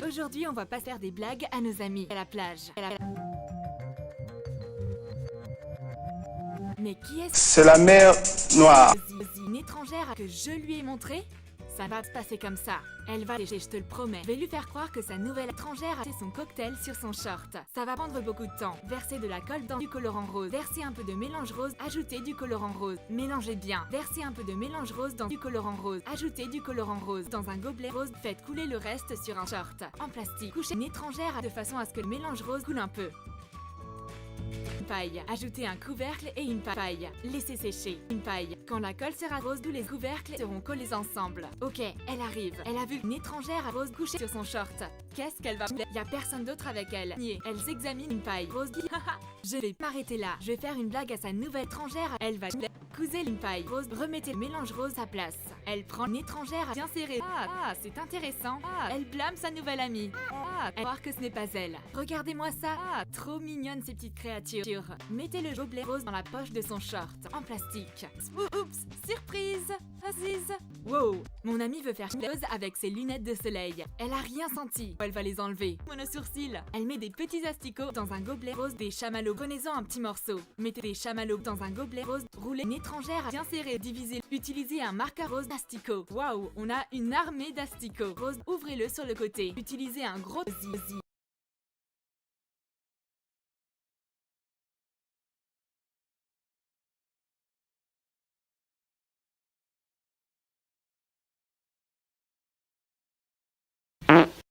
Aujourd'hui, on va pas faire des blagues à nos amis à la plage. Mais qui est-ce? C'est la mer Noire. Une étrangère que je lui ai montré? Ça va se passer comme ça. Elle va lécher, je te le promets. Je vais lui faire croire que sa nouvelle étrangère a fait son cocktail sur son short. Ça va prendre beaucoup de temps. Verser de la colle dans du colorant rose. Verser un peu de mélange rose. Ajouter du colorant rose. Mélangez bien. Verser un peu de mélange rose dans du colorant rose. Ajouter du colorant rose dans un gobelet rose. Faites couler le reste sur un short en plastique. Couchez une étrangère de façon à ce que le mélange rose coule un peu. Une paille. Ajoutez un couvercle et une paille. Laissez sécher. Une paille. Quand la colle sera rose, tous les couvercles seront collés ensemble. Ok, elle arrive. Elle a vu une étrangère rose couchée sur son short. Qu'est-ce qu'elle va faire? Y a personne d'autre avec elle. Elle s'examine une paille rose. Je vais m'arrêter là. Je vais faire une blague à sa nouvelle étrangère. Elle va couser une paille rose. Remettez le mélange rose à place. Elle prend une étrangère bien serrée. C'est intéressant. Elle blâme sa nouvelle amie. Elle croit que ce n'est pas elle. Regardez-moi ça. Trop mignonne ces petites créatures. Mettez le gobelet rose dans la poche de son short, en plastique. Oups, surprise! Aziz! Wow! Mon amie veut faire chose avec ses lunettes de soleil. Elle a rien senti. Elle va les enlever. Monosourcil. Elle met des petits asticots dans un gobelet rose, des chamallows. Prenez-en un petit morceau. Mettez des chamallows dans un gobelet rose. Roulez une étrangère bien serrée. Divisez. Utilisez un marqueur rose d'asticot. Waouh! On a une armée d'asticots. Rose, ouvrez-le sur le côté. Utilisez un gros zizi.